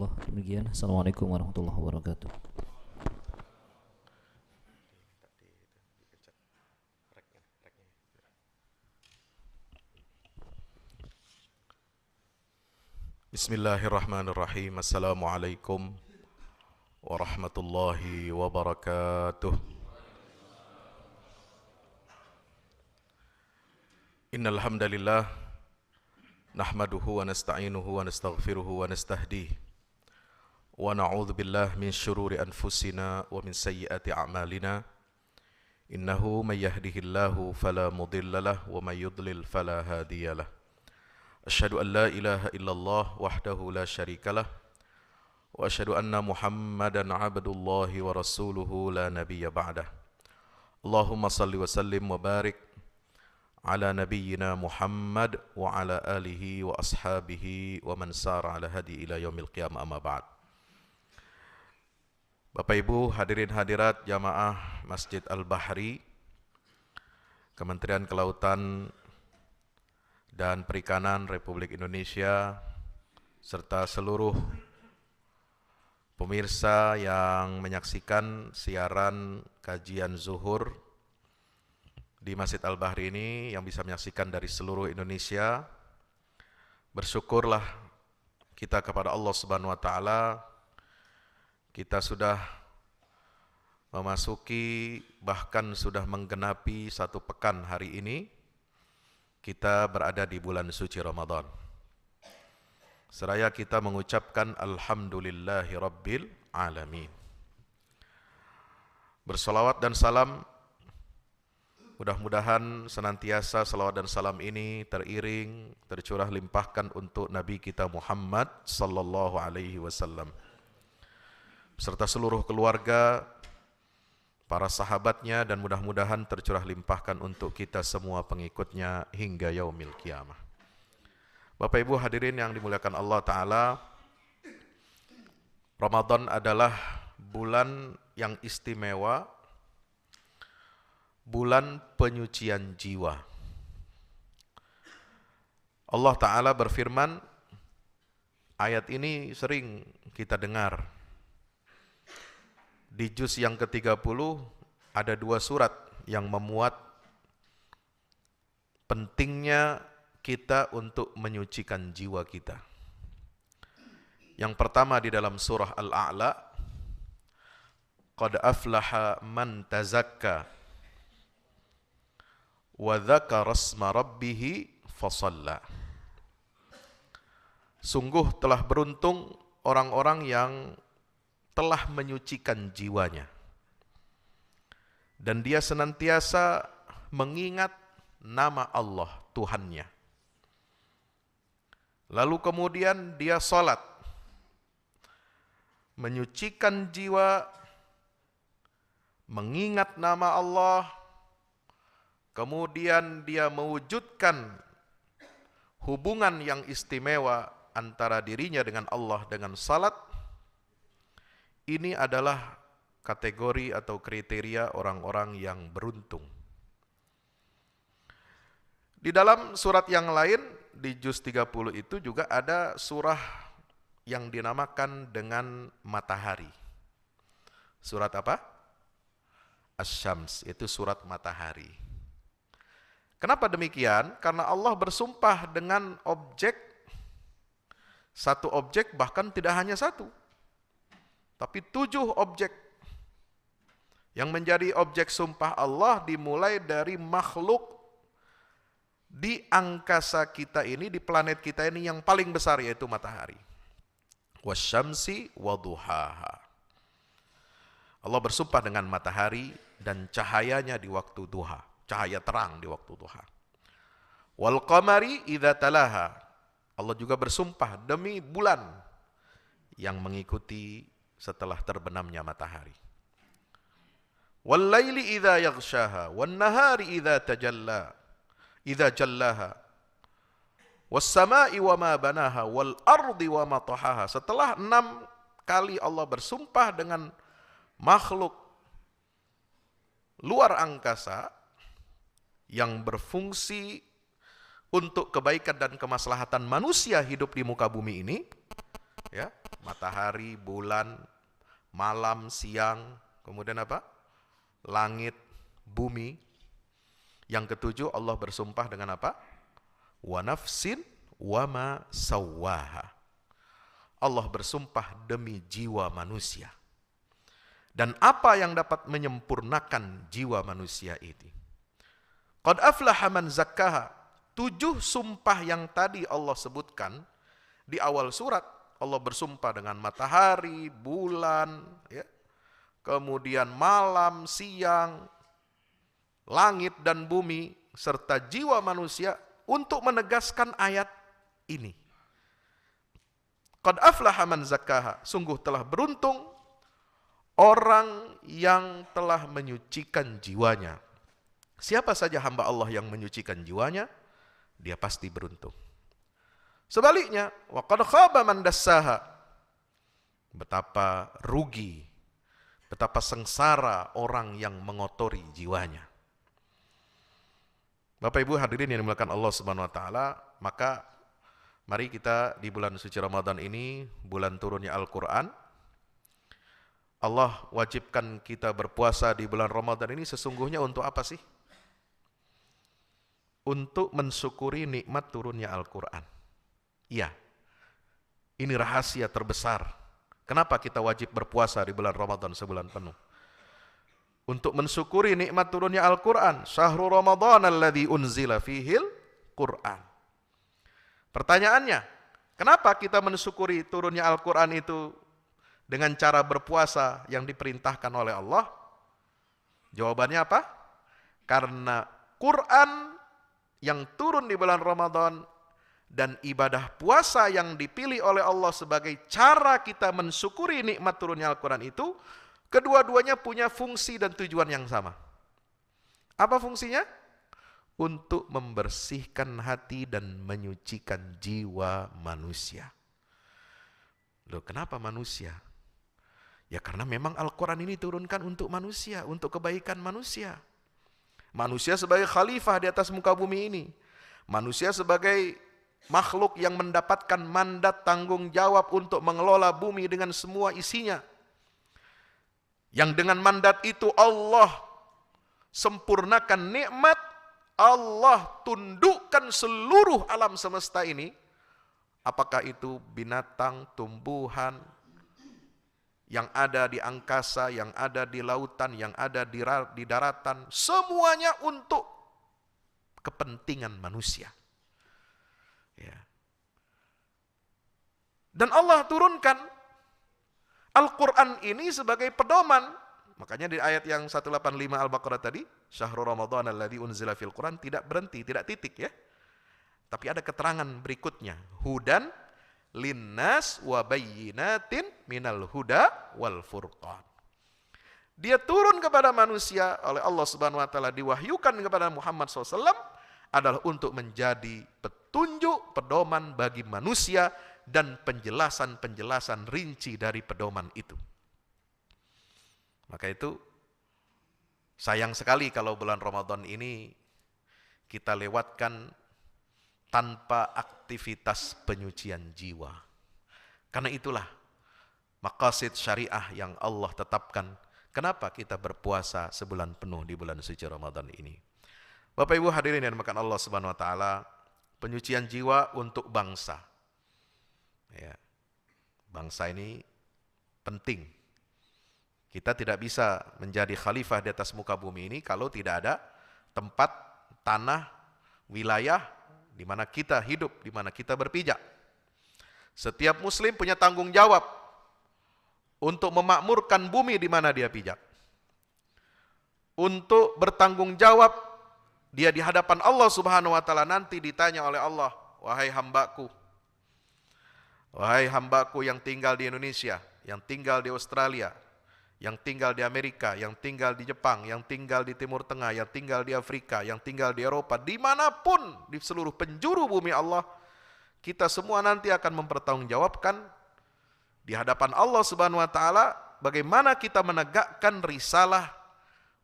Oh, demikian. Assalamualaikum warahmatullahi wabarakatuh. Bismillahirrahmanirrahim. Assalamualaikum warahmatullahi wabarakatuh. Innal hamdalillah nahmaduhu wa nasta'inuhu wa nastaghfiruhu wa nastahdihi wa na'udzu billahi min syururi anfusina wa min sayyiati a'malina. Innahu may yahdihillahu fala mudilla lahu wa may yudlil fala hadiyalah. Asyhadu an la ilaha illallah wahdahu la syarikalah wa asyhadu anna Muhammadan abdullahi wa rasuluhu la nabiyya ba'dah. Allahumma salli wa sallim wa barik ala nabiyyina Muhammad wa ala alihi wa ashabihi wa man sara ala hadi ila yaumil qiyamah, amma ba'd. Bapak Ibu hadirin hadirat jamaah Masjid Al-Bahri, Kementerian Kelautan dan Perikanan Republik Indonesia, serta seluruh pemirsa yang menyaksikan siaran kajian zuhur di Masjid Al-Bahri ini, yang bisa menyaksikan dari seluruh Indonesia. Bersyukurlah kita kepada Allah Subhanahu wa taala, kita sudah memasuki, bahkan sudah menggenapi 1 pekan hari ini kita berada di bulan suci Ramadan. Seraya kita mengucapkan alhamdulillahi rabbil alamin. Bersolawat dan salam, mudah-mudahan senantiasa salawat dan salam ini teriring, tercurah limpahkan untuk Nabi kita Muhammad sallallahu alaihi wasallam beserta seluruh keluarga, para sahabatnya, dan mudah-mudahan tercurah limpahkan untuk kita semua pengikutnya hingga yaumil qiyamah. Bapak Ibu hadirin yang dimuliakan Allah Ta'ala, Ramadan adalah bulan yang istimewa, bulan penyucian jiwa. Allah Ta'ala berfirman, ayat ini sering kita dengar. Di juz yang ke-30 ada 2 surat yang memuat pentingnya kita untuk menyucikan jiwa kita. Yang pertama di dalam surah Al-A'la, qad aflaha man tazakka wa dzakara asma rabbih fasalla. Sungguh telah beruntung orang-orang yang telah menyucikan jiwanya dan dia senantiasa mengingat nama Allah Tuhannya. Lalu kemudian dia salat, menyucikan jiwa, mengingat nama Allah, kemudian dia mewujudkan hubungan yang istimewa antara dirinya dengan Allah dengan salat. Ini adalah kategori atau kriteria orang-orang yang beruntung. Di dalam surat yang lain, di juz 30 itu juga ada surah yang dinamakan dengan matahari. Surat apa? Asy-Syams, itu surat matahari. Kenapa demikian? Karena Allah bersumpah dengan objek, satu objek, bahkan tidak hanya satu, tapi 7 objek yang menjadi objek sumpah Allah, dimulai dari makhluk di angkasa kita ini, di planet kita ini yang paling besar, yaitu matahari. Wasyamsi waduhaha. Allah bersumpah dengan matahari dan cahayanya di waktu duha, cahaya terang di waktu duha. Wal qamari idza talaha. Allah juga bersumpah demi bulan yang mengikuti setelah terbenamnya matahari. Wal laili idza yaghshaha wan nahari idza jallaha was samai wa ma banaha wal ardi wa ma tahaha. Setelah 6 kali Allah bersumpah dengan makhluk luar angkasa yang berfungsi untuk kebaikan dan kemaslahatan manusia hidup di muka bumi ini, Ya, matahari, bulan, malam, siang, kemudian apa? Langit, bumi. Yang ketujuh, Allah bersumpah dengan apa? Wa nafsin wa ma sawwaha. Allah bersumpah demi jiwa manusia. Dan apa yang dapat menyempurnakan jiwa manusia ini? Qad aflaha man zakkaha. 7 sumpah yang tadi Allah sebutkan di awal surat. Allah bersumpah dengan matahari, bulan, ya, kemudian malam, siang, langit dan bumi, serta jiwa manusia untuk menegaskan ayat ini. Qad aflaha man zakkaha. Sungguh telah beruntung orang yang telah menyucikan jiwanya. Siapa saja hamba Allah yang menyucikan jiwanya, dia pasti beruntung. Sebaliknya, wa qad khaba man dassaha. Betapa rugi, betapa sengsara orang yang mengotori jiwanya. Bapak Ibu hadirin yang dimuliakan Allah Subhanahu wa taala, maka mari kita di bulan suci Ramadan ini, bulan turunnya Al-Qur'an, Allah wajibkan kita berpuasa di bulan Ramadan ini sesungguhnya untuk apa sih? Untuk mensyukuri nikmat turunnya Al-Quran. Iya, ini rahasia terbesar. Kenapa kita wajib berpuasa di bulan Ramadan sebulan penuh? Untuk mensyukuri nikmat turunnya Al-Quran. Syahrul Ramadan alladzi unzila fihil Quran. Pertanyaannya, kenapa kita mensyukuri turunnya Al-Quran itu dengan cara berpuasa yang diperintahkan oleh Allah? Jawabannya apa? Karena Quran yang turun di bulan Ramadan dan ibadah puasa yang dipilih oleh Allah sebagai cara kita mensyukuri nikmat turunnya Al-Quran itu, kedua-duanya punya fungsi dan tujuan yang sama. Apa fungsinya? Untuk membersihkan hati dan menyucikan jiwa manusia. Loh, kenapa manusia? Ya karena memang Al-Quran ini turunkan untuk manusia, untuk kebaikan manusia. Manusia sebagai khalifah di atas muka bumi ini. Manusia sebagai makhluk yang mendapatkan mandat tanggung jawab untuk mengelola bumi dengan semua isinya. Yang dengan mandat itu Allah sempurnakan nikmat, Allah tundukkan seluruh alam semesta ini. Apakah itu binatang, tumbuhan, yang ada di angkasa, yang ada di lautan, yang ada di daratan, semuanya untuk kepentingan manusia. Ya. Dan Allah turunkan Al-Quran ini sebagai pedoman. Makanya di ayat yang 185 Al-Baqarah tadi, Syahrul Ramadan alladzi unzila fil Quran, tidak berhenti, tidak titik ya. Tapi ada keterangan berikutnya, hudan linnas wa bayyinatin minal huda wal furqan. Dia turun kepada manusia oleh Allah Subhanahu wa taala, diwahyukan kepada Muhammad SAW adalah untuk menjadi petunjuk, pedoman bagi manusia dan penjelasan-penjelasan rinci dari pedoman itu. Maka itu sayang sekali kalau bulan Ramadan ini kita lewatkan tanpa aktivitas penyucian jiwa. Karena itulah maqasid syariah yang Allah tetapkan. Kenapa kita berpuasa sebulan penuh di bulan suci Ramadan ini? Bapak Ibu hadirin yang dimuliakan Allah Subhanahu wa taala, penyucian jiwa untuk bangsa. Ya. Bangsa ini penting. Kita tidak bisa menjadi khalifah di atas muka bumi ini kalau tidak ada tempat, tanah, wilayah di mana kita hidup, di mana kita berpijak. Setiap muslim punya tanggung jawab untuk memakmurkan bumi di mana dia pijak. Untuk bertanggung jawab dia di hadapan Allah Subhanahu wa taala nanti ditanya oleh Allah, wahai hambaku yang tinggal di Indonesia, yang tinggal di Australia, yang tinggal di Amerika, yang tinggal di Jepang, yang tinggal di Timur Tengah, yang tinggal di Afrika, yang tinggal di Eropa, dimanapun di seluruh penjuru bumi Allah, kita semua nanti akan mempertanggungjawabkan di hadapan Allah Subhanahu wa taala bagaimana kita menegakkan risalah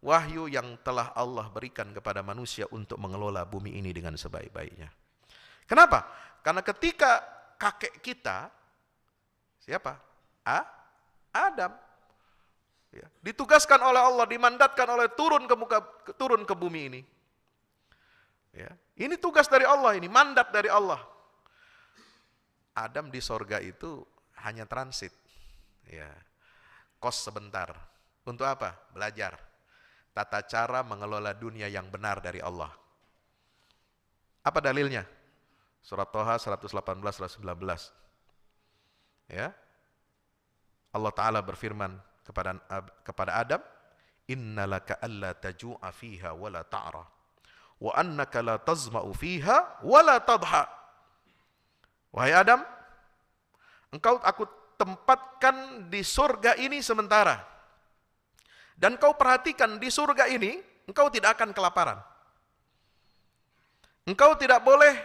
wahyu yang telah Allah berikan kepada manusia untuk mengelola bumi ini dengan sebaik-baiknya. Kenapa? Karena ketika kakek kita Siapa? Adam. Ya, ditugaskan oleh Allah, dimandatkan oleh turun ke bumi ini. Ya, ini tugas dari Allah, ini mandat dari Allah. Adam di sorga itu hanya transit, ya, kos sebentar. Untuk apa? Belajar tata cara mengelola dunia yang benar dari Allah. Apa dalilnya? Surat Thaha 118-119. Ya, Allah Ta'ala berfirman kepada Adam, innalaka alla taju'a fiha wala ta'ra wa annaka la tazma'u fiha wala tadha. Wahai Adam, aku tempatkan di surga ini sementara. Dan kau perhatikan di surga ini, engkau tidak akan kelaparan. Engkau tidak boleh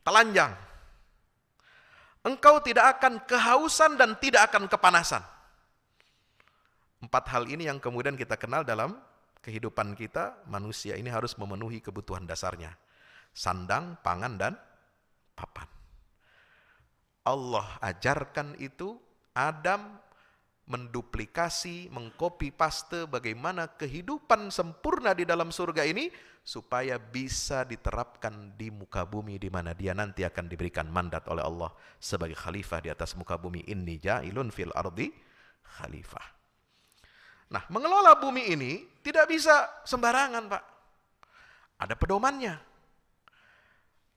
telanjang. Engkau tidak akan kehausan dan tidak akan kepanasan. 4 hal ini yang kemudian kita kenal dalam kehidupan kita. Manusia ini harus memenuhi kebutuhan dasarnya. Sandang, pangan, dan papan. Allah ajarkan itu, Adam menduplikasi, mengcopy paste bagaimana kehidupan sempurna di dalam surga ini supaya bisa diterapkan di muka bumi di mana dia nanti akan diberikan mandat oleh Allah sebagai khalifah di atas muka bumi. Inni ja'ilun fil ardi khalifah. Nah, mengelola bumi ini tidak bisa sembarangan, Pak. Ada pedomannya.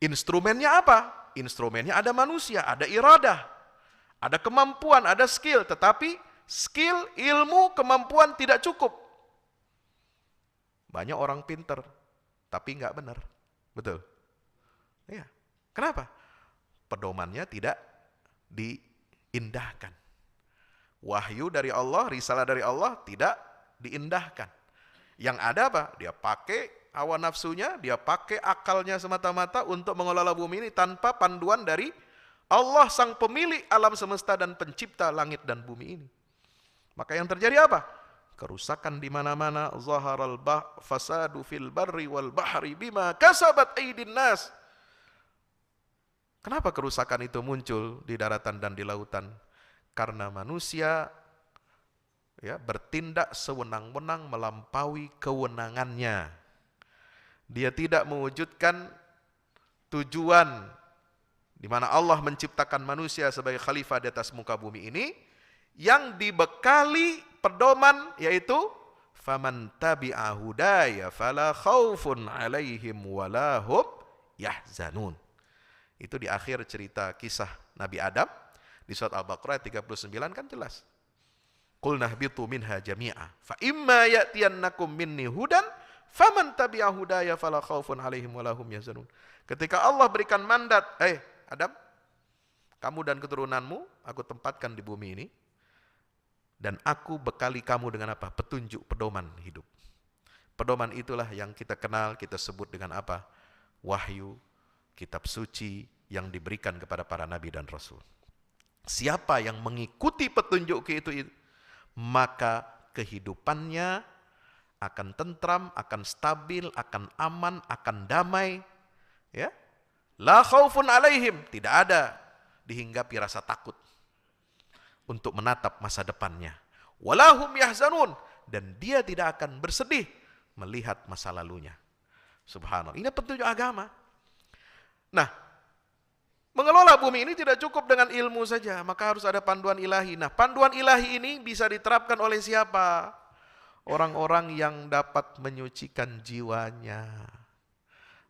Instrumennya apa? Instrumennya ada manusia, ada iradah, ada kemampuan, ada skill. Tetapi skill, ilmu, kemampuan tidak cukup. Banyak orang pinter, tapi nggak benar. Betul? Iya. Kenapa? Pedomannya tidak diindahkan. Wahyu dari Allah, risalah dari Allah tidak diindahkan. Yang ada apa? Dia pakai hawa nafsunya, dia pakai akalnya semata-mata untuk mengelola bumi ini tanpa panduan dari Allah sang pemilik alam semesta dan pencipta langit dan bumi ini. Maka yang terjadi apa? Kerusakan di mana-mana. Zaharal fasadu fil barri wal bahri bima kasabat aydin nas. Kenapa kerusakan itu muncul di daratan dan di lautan? Karena manusia bertindak sewenang-wenang melampaui kewenangannya. Dia tidak mewujudkan tujuan di mana Allah menciptakan manusia sebagai khalifah di atas muka bumi ini yang dibekali pedoman yaitu faman tabi'a hudaya fala khaufun 'alaihim wala hum yahzanun. Itu di akhir cerita kisah Nabi Adam. Di surat Al-Baqarah 39 kan jelas. Qulna ihbitu minha jami'a fa imma ya'tiyannakum minni hudan faman tabi'a hudaya fala khaufun 'alaihim wala hum yahzanun. Ketika Allah berikan mandat, Adam, kamu dan keturunanmu aku tempatkan di bumi ini dan aku bekali kamu dengan apa? Petunjuk, pedoman hidup. Pedoman itulah yang kita kenal, kita sebut dengan apa? Wahyu, kitab suci yang diberikan kepada para nabi dan rasul. Siapa yang mengikuti petunjuk itu, maka kehidupannya akan tentram, akan stabil, akan aman, akan damai. Ya, la khaufun alaihim, tidak ada dihinggapi rasa takut untuk menatap masa depannya. Walahum yahzanun, dan dia tidak akan bersedih melihat masa lalunya. Subhanallah, ini petunjuk agama. Nah, mengelola bumi ini tidak cukup dengan ilmu saja, maka harus ada panduan ilahi. Nah, panduan ilahi ini bisa diterapkan oleh siapa? Orang-orang yang dapat menyucikan jiwanya.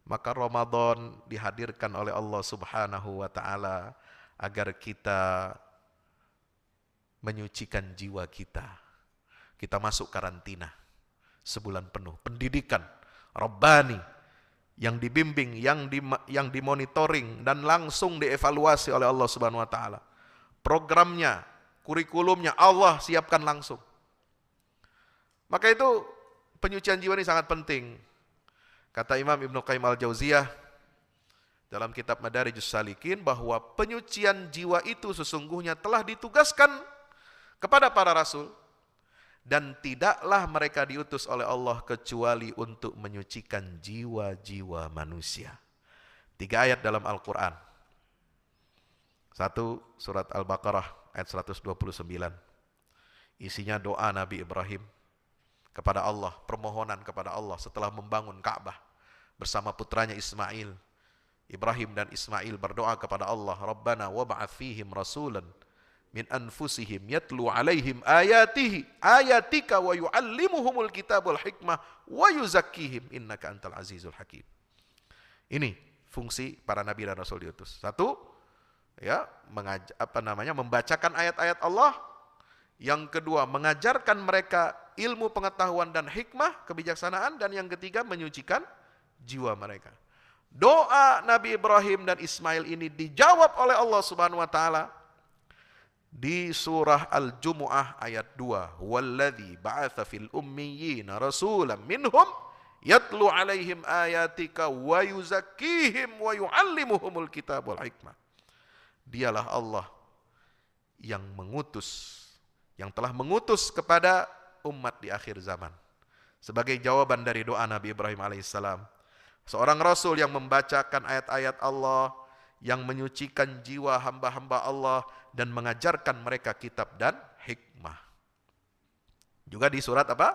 Maka Ramadan dihadirkan oleh Allah Subhanahu wa taala agar kita menyucikan jiwa kita. Kita masuk karantina sebulan penuh, pendidikan Rabbani yang dibimbing, yang dimonitoring dan langsung dievaluasi oleh Allah Subhanahu wa taala. Programnya, kurikulumnya Allah siapkan langsung. Maka itu penyucian jiwa ini sangat penting. Kata Imam Ibnu Qayyim Al-Jauziyah dalam kitab Madarijus Salikin bahwa penyucian jiwa itu sesungguhnya telah ditugaskan kepada para rasul dan tidaklah mereka diutus oleh Allah kecuali untuk menyucikan jiwa-jiwa manusia. 3 ayat dalam Al-Quran. 1 surat Al-Baqarah ayat 129. Isinya doa Nabi Ibrahim kepada Allah, permohonan kepada Allah setelah membangun Ka'bah bersama putranya Ismail. Ibrahim dan Ismail berdoa kepada Allah, Rabbana wab'ats fihim rasulan min anfusihim yatlu alaihim ayatika wa yuallimuhumul kitab wal hikmah wa yuzakkihim innaka antal azizul hakim. Ini fungsi para nabi dan rasul diutus. Satu, ya, membacakan ayat-ayat Allah. Yang kedua, mengajarkan mereka ilmu pengetahuan dan hikmah, kebijaksanaan, dan yang ketiga, menyucikan jiwa mereka. Doa Nabi Ibrahim dan Ismail ini dijawab oleh Allah Subhanahu wa taala di surah Al-Jumu'ah ayat 2. Walladzi ba'atsa fil ummiyina rasulan minhum yatlu 'alaihim ayatika wa yuzakkihim wa yu'allimuhumul kitab wal hikmah. Dialah Allah yang telah mengutus kepada umat di akhir zaman. Sebagai jawaban dari doa Nabi Ibrahim alaihissalam, seorang rasul yang membacakan ayat-ayat Allah, yang menyucikan jiwa hamba-hamba Allah dan mengajarkan mereka kitab dan hikmah. Juga di surat apa?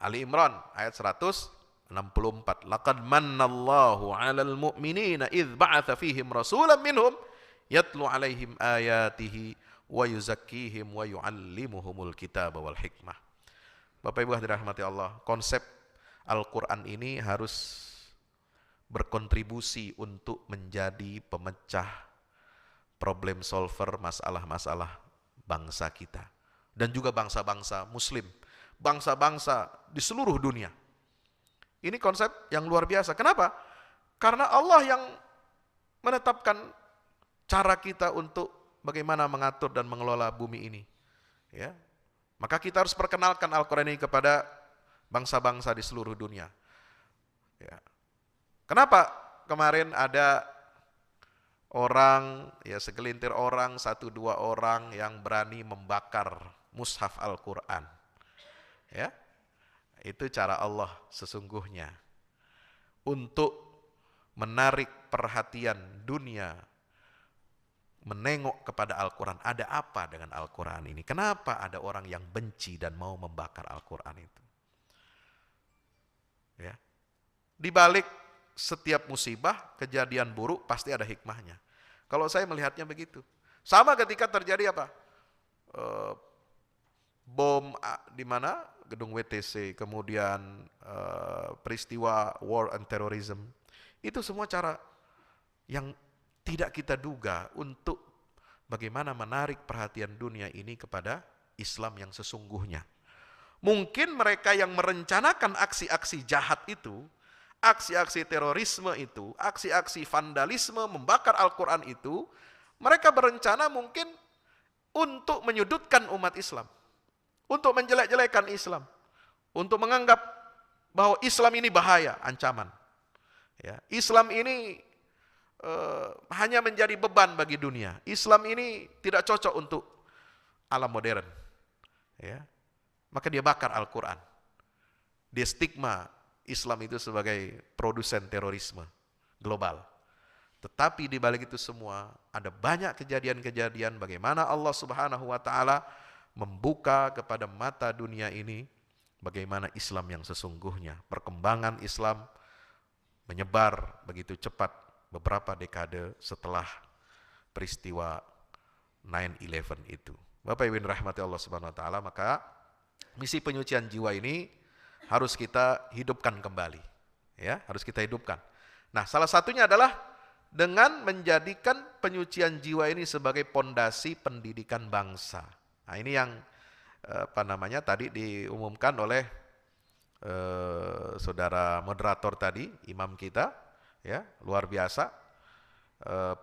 Ali Imran ayat 164. Laqad mannallahu 'alal mu'minina idz ba'atsa fihim rasulan minhum yatlu 'alaihim ayatihi wa yuzakkihim wa yu'allimuhumul kitab wal hikmah. Bapak Ibu hadirin rahmati Allah, konsep Al-Qur'an ini harus berkontribusi untuk menjadi pemecah problem solver masalah-masalah bangsa kita dan juga bangsa-bangsa muslim, bangsa-bangsa di seluruh dunia. Ini konsep yang luar biasa. Kenapa? Karena Allah yang menetapkan cara kita untuk bagaimana mengatur dan mengelola bumi ini. Ya. Maka kita harus perkenalkan Al-Quran ini kepada bangsa-bangsa di seluruh dunia. Ya. Kenapa kemarin ada orang, ya segelintir orang, 1-2 orang yang berani membakar mushaf Al-Quran. Ya, itu cara Allah sesungguhnya untuk menarik perhatian dunia, menengok kepada Al-Quran. Ada apa dengan Al-Quran ini? Kenapa ada orang yang benci dan mau membakar Al-Quran itu? Ya, di balik setiap musibah, kejadian buruk pasti ada hikmahnya. Kalau saya melihatnya begitu. Sama ketika terjadi apa? Bom di mana? Gedung WTC, kemudian peristiwa war and terrorism. Itu semua cara yang tidak kita duga untuk bagaimana menarik perhatian dunia ini kepada Islam yang sesungguhnya. Mungkin mereka yang merencanakan aksi-aksi jahat itu, aksi-aksi terorisme itu, aksi-aksi vandalisme, membakar Al-Quran itu, mereka berencana mungkin untuk menyudutkan umat Islam, untuk menjelek-jelekan Islam, untuk menganggap bahwa Islam ini bahaya, ancaman. Ya, Islam ini hanya menjadi beban bagi dunia. Islam ini tidak cocok untuk alam modern. Ya, maka dia bakar Al-Quran. Dia stigma Islam itu sebagai produsen terorisme global. Tetapi di balik itu semua ada banyak kejadian-kejadian bagaimana Allah Subhanahu wa taala membuka kepada mata dunia ini bagaimana Islam yang sesungguhnya. Perkembangan Islam menyebar begitu cepat beberapa dekade setelah peristiwa 9/11 itu. Bapak Ibu rahmati Allah Subhanahu wa taala, maka misi penyucian jiwa ini harus kita hidupkan kembali, ya, harus kita hidupkan. Nah, salah satunya adalah dengan menjadikan penyucian jiwa ini sebagai pondasi pendidikan bangsa. Nah, ini yang tadi diumumkan oleh saudara moderator tadi, imam kita, ya, luar biasa.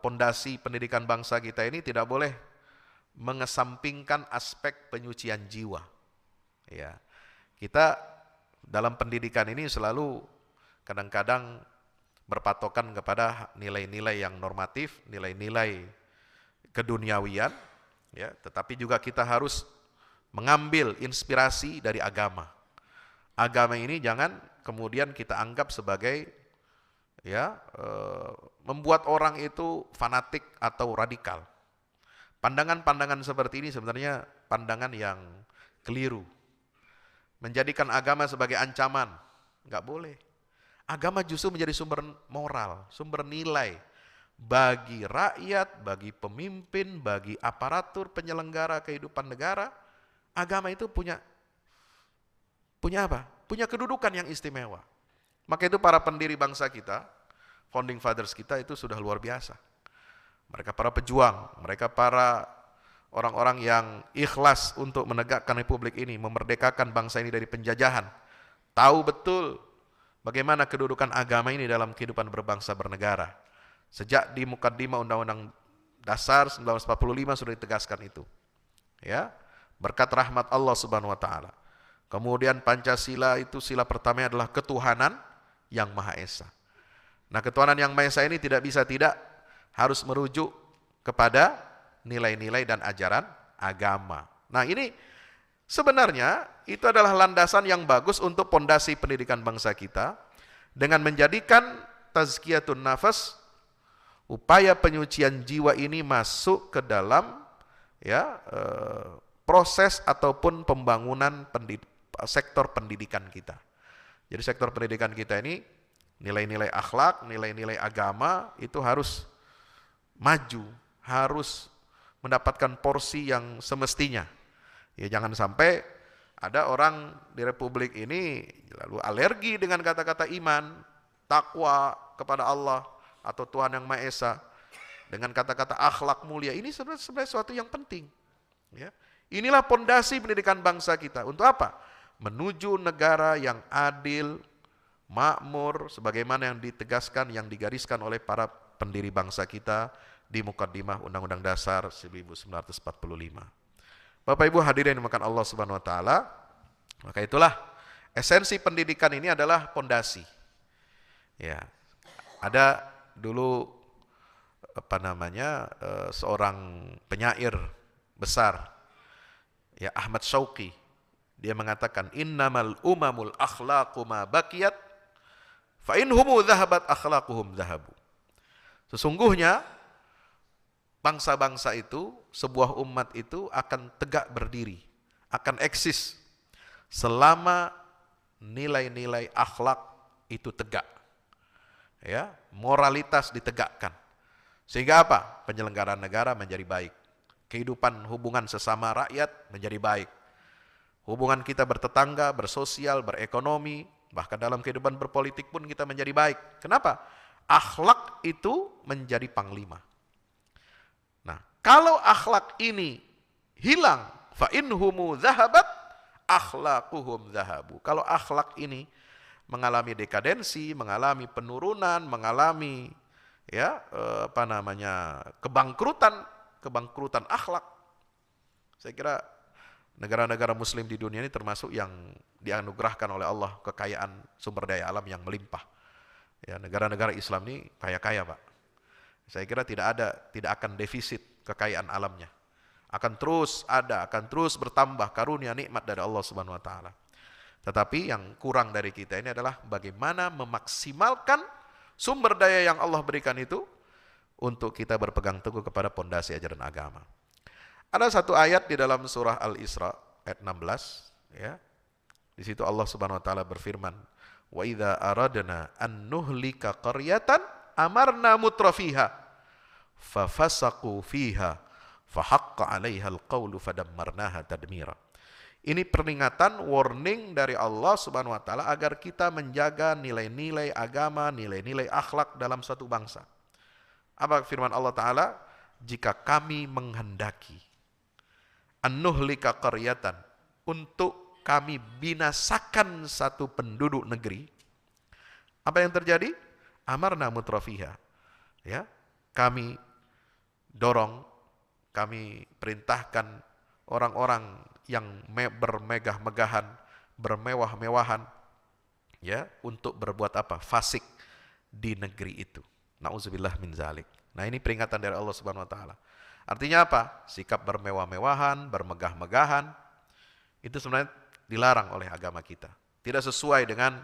Pondasi pendidikan bangsa kita ini tidak boleh mengesampingkan aspek penyucian jiwa. Ya, kita dalam pendidikan ini selalu kadang-kadang berpatokan kepada nilai-nilai yang normatif, nilai-nilai keduniawian, ya, tetapi juga kita harus mengambil inspirasi dari agama. Agama ini jangan kemudian kita anggap sebagai membuat orang itu fanatik atau radikal. Pandangan-pandangan seperti ini sebenarnya pandangan yang keliru. Menjadikan agama sebagai ancaman, nggak boleh. Agama justru menjadi sumber moral, sumber nilai bagi rakyat, bagi pemimpin, bagi aparatur penyelenggara kehidupan negara. Agama itu punya apa? Punya kedudukan yang istimewa. Maka itu para pendiri bangsa kita, founding fathers kita itu sudah luar biasa. Mereka para pejuang, mereka para orang-orang yang ikhlas untuk menegakkan republik ini, memerdekakan bangsa ini dari penjajahan. Tahu betul bagaimana kedudukan agama ini dalam kehidupan berbangsa bernegara. Sejak di Mukaddimah Undang-Undang Dasar 1945 sudah ditegaskan itu. Ya, berkat rahmat Allah Subhanahu wa taala. Kemudian Pancasila itu sila pertamanya adalah ketuhanan yang Maha Esa. Nah, ketuhanan yang Maha Esa ini tidak bisa tidak harus merujuk kepada nilai-nilai dan ajaran agama. Nah, ini sebenarnya itu adalah landasan yang bagus untuk pondasi pendidikan bangsa kita dengan menjadikan tazkiyatun nafas, upaya penyucian jiwa ini masuk ke dalam proses ataupun pembangunan sektor pendidikan kita. Jadi sektor pendidikan kita ini nilai-nilai akhlak, nilai-nilai agama itu harus maju, harus mendapatkan porsi yang semestinya. Ya, jangan sampai ada orang di republik ini lalu alergi dengan kata-kata iman, takwa kepada Allah atau Tuhan yang Maha Esa dengan kata-kata akhlak mulia. Ini sebenarnya sesuatu yang penting. Ya. Inilah pondasi pendidikan bangsa kita. Untuk apa? Menuju negara yang adil, makmur, sebagaimana yang ditegaskan, yang digariskan oleh para pendiri bangsa kita di Mukaddimah Undang-Undang Dasar 1945. Bapak Ibu hadirin yang dimuliakan Allah Subhanahu wa taala, maka itulah esensi pendidikan ini adalah pondasi. Ya. Ada dulu seorang penyair besar, ya, Ahmad Syauqi. Dia mengatakan innamal umamul akhlaqu ma baqiyat fa inhumu dhahabat akhlaquhum dhahabu. Sesungguhnya bangsa-bangsa itu, sebuah umat itu akan tegak berdiri, akan eksis selama nilai-nilai akhlak itu tegak. Ya, moralitas ditegakkan. Sehingga apa? Penyelenggaraan negara menjadi baik. Kehidupan hubungan sesama rakyat menjadi baik. Hubungan kita bertetangga, bersosial, berekonomi, bahkan dalam kehidupan berpolitik pun kita menjadi baik. Kenapa? Akhlak itu menjadi panglima. Nah, kalau akhlak ini hilang, fa inhumu dhahabat akhlaquhum dhahabu. Kalau akhlak ini mengalami dekadensi, mengalami penurunan, mengalami kebangkrutan akhlak. Saya kira negara-negara muslim di dunia ini termasuk yang dianugerahkan oleh Allah kekayaan sumber daya alam yang melimpah. Ya, negara-negara Islam ini kaya-kaya, Pak. Saya kira tidak akan defisit kekayaan alamnya. Akan terus ada, akan terus bertambah karunia nikmat dari Allah Subhanahu wa taala. Tetapi yang kurang dari kita ini adalah bagaimana memaksimalkan sumber daya yang Allah berikan itu untuk kita berpegang teguh kepada pondasi ajaran agama. Ada satu ayat di dalam surah Al-Isra ayat 16, ya. Di situ Allah Subhanahu wa taala berfirman, "Wa idza aradna an nuhlika qaryatan amarna mutrafiha fafasaqu fiha fahaqqa 'alaiha al-qaulu fadammarnaha tadmira." Ini peringatan, warning dari Allah Subhanahu wa taala agar kita menjaga nilai-nilai agama, nilai-nilai akhlak dalam satu bangsa. Apa firman Allah taala? Jika kami menghendaki an-nuhlika qaryatan, untuk kami binasakan satu penduduk negeri, apa yang terjadi? Amarna mutrafiha. Ya, kami dorong, kami perintahkan orang-orang yang bermegah-megahan, bermewah-mewahan, ya, untuk berbuat apa? Fasik di negeri itu. Nauzubillah min zalik. Nah, ini peringatan dari Allah Subhanahu wa taala. Artinya apa? Sikap bermewah-mewahan, bermegah-megahan, itu sebenarnya dilarang oleh agama kita. Tidak sesuai dengan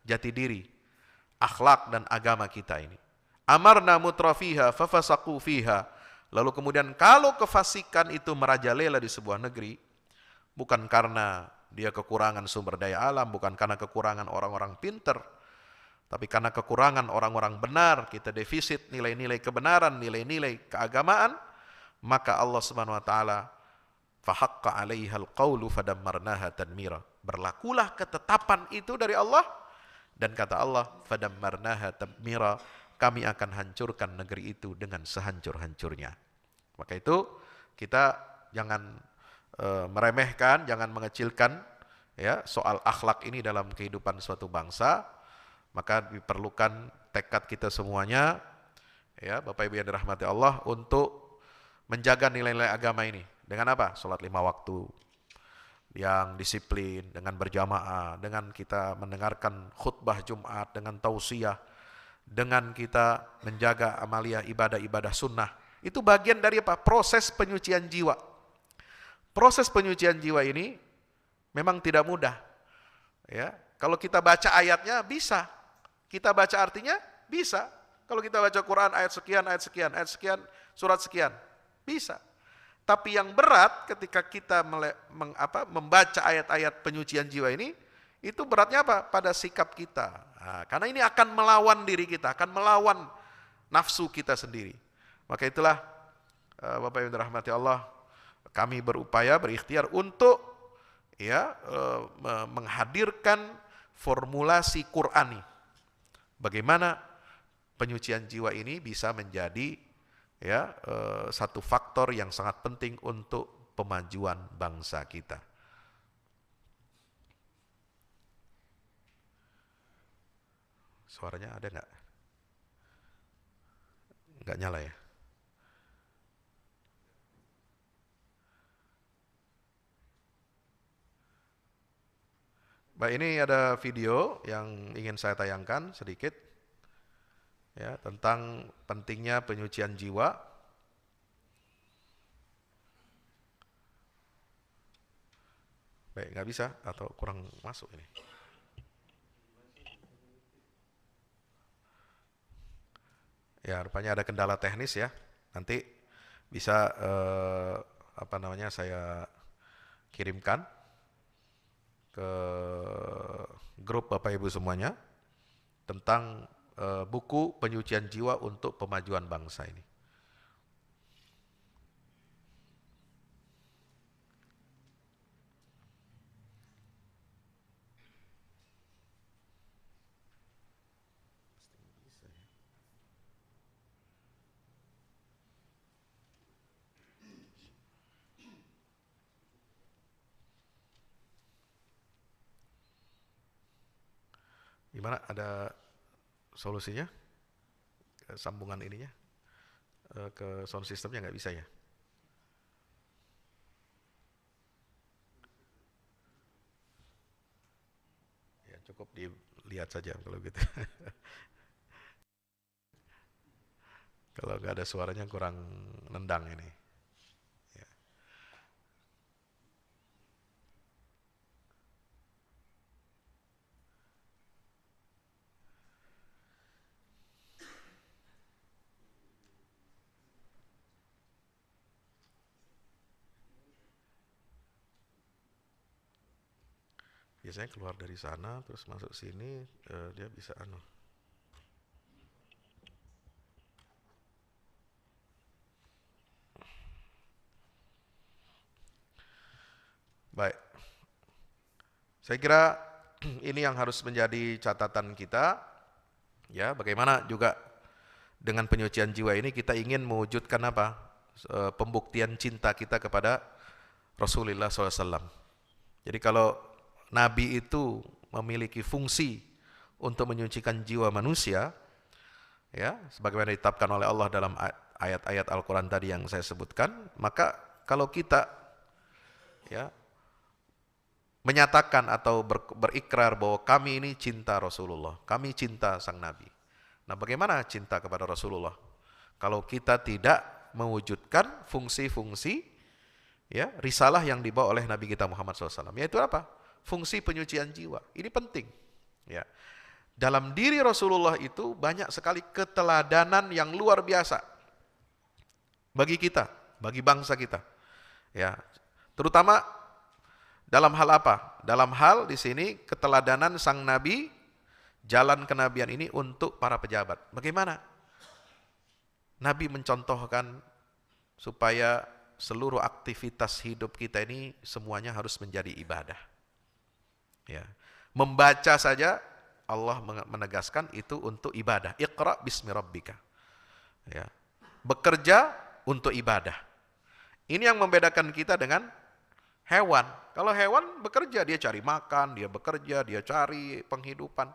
jati diri, akhlak dan agama kita ini. Amarna mutrafiha fafasaqu fiha. Lalu kemudian kalau kefasikan itu merajalela di sebuah negeri, bukan karena dia kekurangan sumber daya alam, bukan karena kekurangan orang-orang pinter, tapi karena kekurangan orang-orang benar, kita defisit nilai-nilai kebenaran, nilai-nilai keagamaan, maka Allah Subhanahu wa taala fahaqqa 'alaihal qaulu fadammarnaha tadmira. Berlakulah ketetapan itu dari Allah, dan kata Allah fadammarnaha tadmira, kami akan hancurkan negeri itu dengan sehancur-hancurnya. Maka itu kita jangan meremehkan, jangan mengecilkan ya soal akhlak ini dalam kehidupan suatu bangsa. Maka diperlukan tekad kita semuanya ya Bapak Ibu yang dirahmati Allah untuk menjaga nilai-nilai agama ini. Dengan apa? Salat 5 waktu yang disiplin, dengan berjamaah, dengan kita mendengarkan khutbah Jumat, dengan tausiah, dengan kita menjaga amalia ibadah-ibadah sunnah. Itu bagian dari apa? Proses penyucian jiwa. Proses penyucian jiwa ini memang tidak mudah. Ya, kalau kita baca ayatnya bisa, kita baca artinya bisa. Kalau kita baca Quran ayat sekian, ayat sekian, ayat sekian, surat sekian, bisa. Tapi yang berat ketika kita membaca ayat-ayat penyucian jiwa ini, itu beratnya apa? Pada sikap kita. Nah, karena ini akan melawan diri kita, akan melawan nafsu kita sendiri. Maka itulah Bapak Ibu dirahmati Allah, kami berupaya, berikhtiar untuk menghadirkan formulasi Qur'ani. Bagaimana penyucian jiwa ini bisa menjadi satu faktor yang sangat penting untuk pemajuan bangsa kita. Suaranya ada nggak? Nggak nyala ya? Baik, ini ada video yang ingin saya tayangkan sedikit ya tentang pentingnya penyucian jiwa. Baik, nggak bisa atau kurang masuk ini. Ya, rupanya ada kendala teknis ya. Nanti bisa saya kirimkan ke grup Bapak Ibu semuanya tentang buku penyucian jiwa untuk pemajuan bangsa ini. Gimana, ada solusinya? Sambungan ininya ke sound systemnya nggak bisa ya? Ya cukup dilihat saja kalau gitu. Kalau nggak ada suaranya kurang nendang ini. Ya. Biasanya keluar dari sana terus masuk sini, dia bisa Baik. Saya kira ini yang harus menjadi catatan kita ya, bagaimana juga dengan penyucian jiwa ini kita ingin mewujudkan apa? Pembuktian cinta kita kepada Rasulullah SAW. Jadi kalau Nabi itu memiliki fungsi untuk menyucikan jiwa manusia, ya, sebagaimana ditetapkan oleh Allah dalam ayat-ayat Al-Quran tadi yang saya sebutkan, maka kalau kita ya menyatakan atau berikrar bahwa kami ini cinta Rasulullah, kami cinta sang Nabi. Nah, bagaimana cinta kepada Rasulullah kalau kita tidak mewujudkan fungsi-fungsi ya risalah yang dibawa oleh Nabi kita Muhammad SAW, yaitu apa? Fungsi penyucian jiwa. Ini penting. Ya. Dalam diri Rasulullah itu banyak sekali keteladanan yang luar biasa. bagi kita, bagi bangsa kita. Ya, terutama dalam hal apa? Dalam hal di sini keteladanan sang nabi, jalan kenabian ini untuk para pejabat. Bagaimana? Nabi mencontohkan supaya seluruh aktivitas hidup kita ini semuanya harus menjadi ibadah. Ya. Membaca saja Allah menegaskan itu untuk ibadah. Iqra bismi rabbika. Ya. Bekerja untuk ibadah. Ini yang membedakan kita dengan hewan. Kalau hewan bekerja, dia cari makan, dia bekerja, dia cari penghidupan.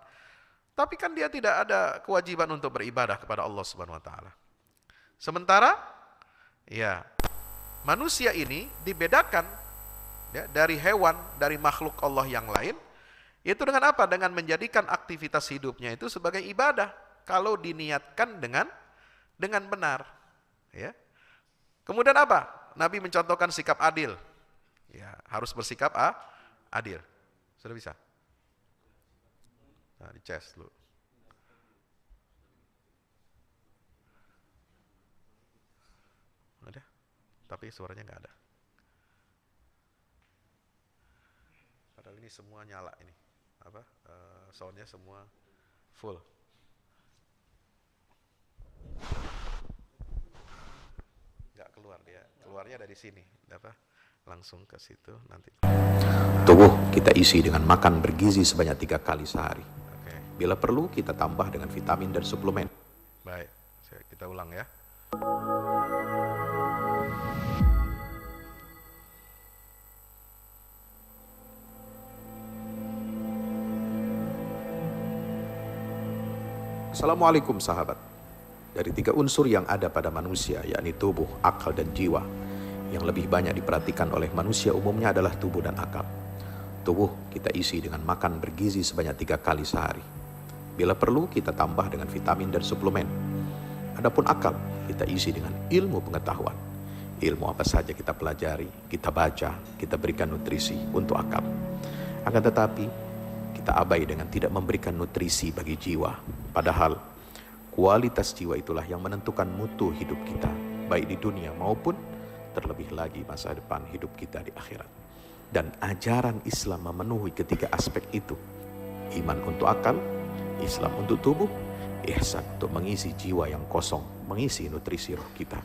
Tapi kan dia tidak ada kewajiban untuk beribadah kepada Allah Subhanahu wa taala. Sementara ya, manusia ini dibedakan ya, dari hewan, dari makhluk Allah yang lain. Itu dengan apa? Dengan menjadikan aktivitas hidupnya itu sebagai ibadah. Kalau diniatkan dengan benar. Ya. Kemudian apa? Nabi mencontohkan sikap adil. Ya, harus bersikap adil. Sudah bisa? Nah, dicas dulu. Ada? Tapi suaranya nggak ada. Padahal ini semua nyala ini. Apa? Soundnya semua full. Nggak keluar dia. Keluarnya dari sini. Apa? Langsung ke situ nanti. Tubuh kita isi dengan makan bergizi sebanyak 3 kali sehari. Oke. Bila perlu kita tambah dengan vitamin dan suplemen. Baik, kita ulang ya. Assalamualaikum sahabat. Dari 3 unsur yang ada pada manusia, yakni tubuh, akal, dan jiwa, yang lebih banyak diperhatikan oleh manusia umumnya adalah tubuh dan akal. Tubuh kita isi dengan makan bergizi sebanyak 3 kali sehari. Bila perlu kita tambah dengan vitamin dan suplemen. Adapun akal kita isi dengan ilmu pengetahuan. Ilmu apa saja kita pelajari, kita baca, kita berikan nutrisi untuk akal. Akan tetapi kita abai dengan tidak memberikan nutrisi bagi jiwa. Padahal kualitas jiwa itulah yang menentukan mutu hidup kita, baik di dunia maupun terlebih lagi masa depan hidup kita di akhirat. Dan ajaran Islam memenuhi ketiga aspek itu. Iman untuk akal, Islam untuk tubuh, ihsan untuk mengisi jiwa yang kosong, mengisi nutrisi roh kita.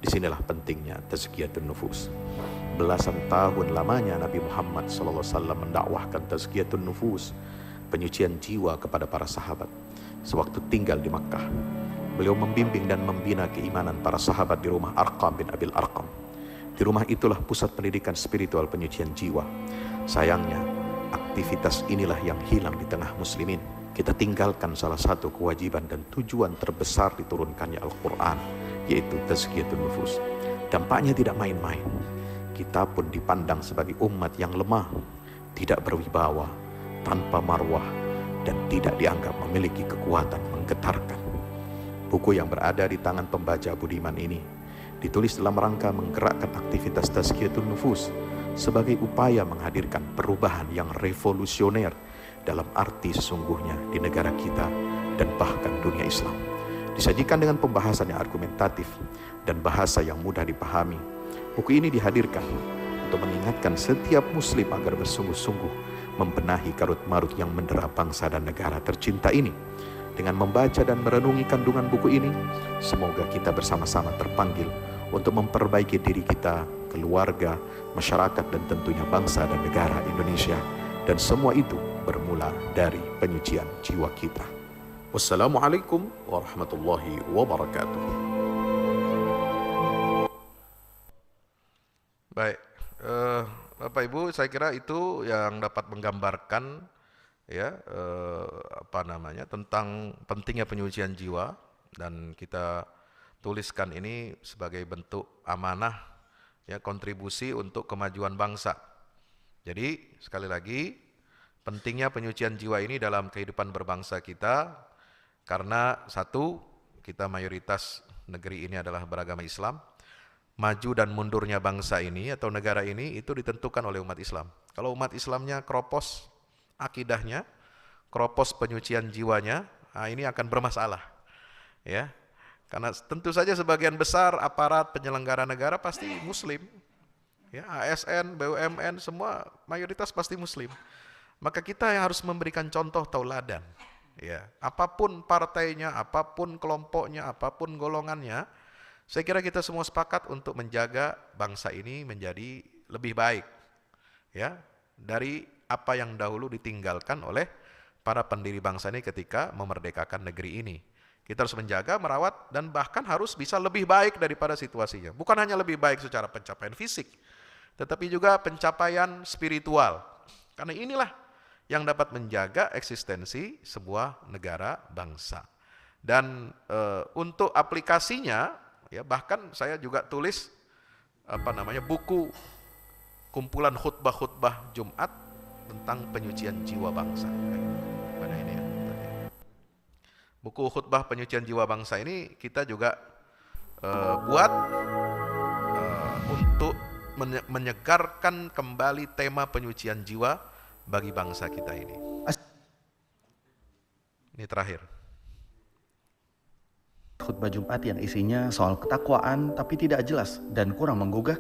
Disinilah pentingnya tazkiyatun nufus. Belasan tahun lamanya Nabi Muhammad SAW mendakwahkan tazkiyatun nufus, penyucian jiwa kepada para sahabat. Sewaktu tinggal di Makkah, beliau membimbing dan membina keimanan para sahabat di rumah Arqam bin Abil Arqam. Di rumah itulah pusat pendidikan spiritual penyucian jiwa. Sayangnya, aktivitas inilah yang hilang di tengah muslimin. Kita tinggalkan salah satu kewajiban dan tujuan terbesar diturunkannya Al-Quran, yaitu tazkiyatun nufus. Dampaknya tidak main-main. Kita pun dipandang sebagai umat yang lemah, tidak berwibawa, tanpa marwah, dan tidak dianggap memiliki kekuatan menggetarkan. Buku yang berada di tangan pembaca budiman ini ditulis dalam rangka menggerakkan aktivitas tazkiyatun nufus sebagai upaya menghadirkan perubahan yang revolusioner dalam arti sesungguhnya di negara kita dan bahkan dunia Islam. Disajikan dengan pembahasan yang argumentatif dan bahasa yang mudah dipahami, buku ini dihadirkan untuk mengingatkan setiap muslim agar bersungguh-sungguh membenahi karut-marut yang mendera bangsa dan negara tercinta ini. Dengan membaca dan merenungi kandungan buku ini, semoga kita bersama-sama terpanggil untuk memperbaiki diri kita, keluarga, masyarakat, dan tentunya bangsa dan negara Indonesia. Dan semua itu bermula dari penyucian jiwa kita. Wassalamualaikum warahmatullahi wabarakatuh. Baik, Bapak Ibu, saya kira itu yang dapat menggambarkan ya tentang pentingnya penyucian jiwa, dan kita tuliskan ini sebagai bentuk amanah ya, kontribusi untuk kemajuan bangsa. Jadi sekali lagi pentingnya penyucian jiwa ini dalam kehidupan berbangsa kita, karena satu, kita mayoritas negeri ini adalah beragama Islam. Maju dan mundurnya bangsa ini atau negara ini itu ditentukan oleh umat Islam. Kalau umat Islamnya keropos akidahnya, keropos penyucian jiwanya, ini akan bermasalah. Ya, Karena tentu saja sebagian besar aparat penyelenggara negara pasti muslim. Ya, ASN, BUMN semua mayoritas pasti muslim. Maka kita yang harus memberikan contoh tauladan. Ya, apapun partainya, apapun kelompoknya, apapun golongannya, saya kira kita semua sepakat untuk menjaga bangsa ini menjadi lebih baik. Ya, dari apa yang dahulu ditinggalkan oleh para pendiri bangsa ini ketika memerdekakan negeri ini. Kita harus menjaga, merawat, dan bahkan harus bisa lebih baik daripada situasinya. Bukan hanya lebih baik secara pencapaian fisik, tetapi juga pencapaian spiritual. Karena inilah yang dapat menjaga eksistensi sebuah negara bangsa. Dan untuk aplikasinya, ya bahkan saya juga tulis buku kumpulan khutbah-khutbah Jumat tentang penyucian jiwa bangsa. Pada ini ya. Buku khutbah penyucian jiwa bangsa ini kita juga buat untuk menyegarkan kembali tema penyucian jiwa bagi bangsa kita ini. Ini terakhir. Khutbah Jumat yang isinya soal ketakwaan tapi tidak jelas dan kurang menggugah.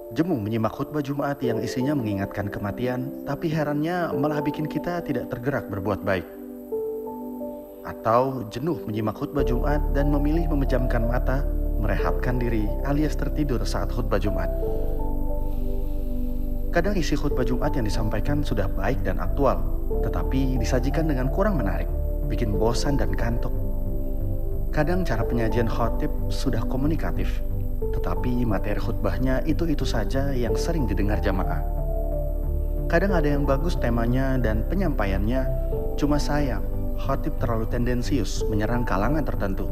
Jemu menyimak khutbah Jumat yang isinya mengingatkan kematian, tapi herannya malah bikin kita tidak tergerak berbuat baik. Atau jenuh menyimak khutbah Jumat dan memilih memejamkan mata, merehatkan diri alias tertidur saat khutbah Jumat. Kadang isi khutbah Jumat yang disampaikan sudah baik dan aktual, tetapi disajikan dengan kurang menarik, bikin bosan dan kantuk. Kadang cara penyajian khotib sudah komunikatif, tetapi materi khutbahnya itu-itu saja yang sering didengar jamaah. Kadang ada yang bagus temanya dan penyampaiannya, cuma sayang, khotib terlalu tendensius menyerang kalangan tertentu.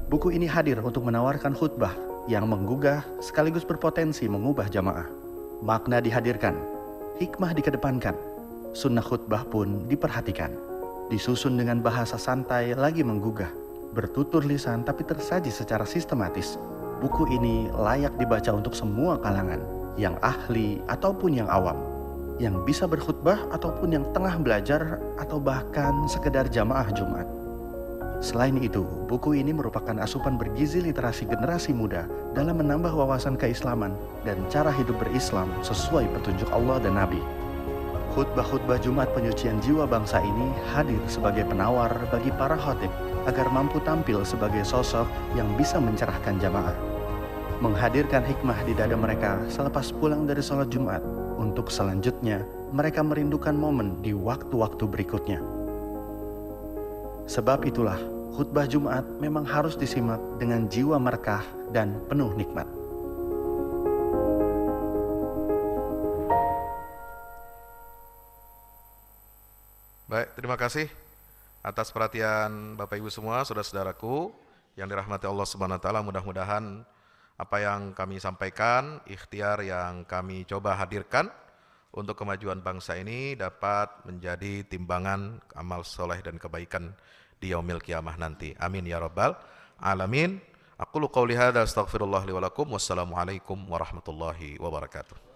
Buku ini hadir untuk menawarkan khutbah yang menggugah sekaligus berpotensi mengubah jamaah. Makna dihadirkan, hikmah dikedepankan, sunnah khutbah pun diperhatikan. Disusun dengan bahasa santai lagi menggugah, bertutur lisan tapi tersaji secara sistematis. Buku ini layak dibaca untuk semua kalangan, yang ahli ataupun yang awam, yang bisa berkhutbah ataupun yang tengah belajar atau bahkan sekedar jamaah Jumat. Selain itu, buku ini merupakan asupan bergizi literasi generasi muda dalam menambah wawasan keislaman dan cara hidup berislam sesuai petunjuk Allah dan Nabi. Khutbah-khutbah Jumat penyucian jiwa bangsa ini hadir sebagai penawar bagi para khotib agar mampu tampil sebagai sosok yang bisa mencerahkan jamaah, menghadirkan hikmah di dada mereka selepas pulang dari sholat Jumat. Untuk selanjutnya, mereka merindukan momen di waktu-waktu berikutnya. Sebab itulah, khutbah Jumat memang harus disimak dengan jiwa markah dan penuh nikmat. Baik, terima kasih atas perhatian Bapak Ibu semua, saudara-saudaraku yang dirahmati Allah Subhanahu wa taala. Mudah-mudahan apa yang kami sampaikan, ikhtiar yang kami coba hadirkan untuk kemajuan bangsa ini dapat menjadi timbangan amal soleh dan kebaikan di yaumil qiyamah nanti. Amin ya rabbal alamin. Aqulu qouli hadza astaghfirullah li wa lakum. Wassalamualaikum warahmatullahi wabarakatuh.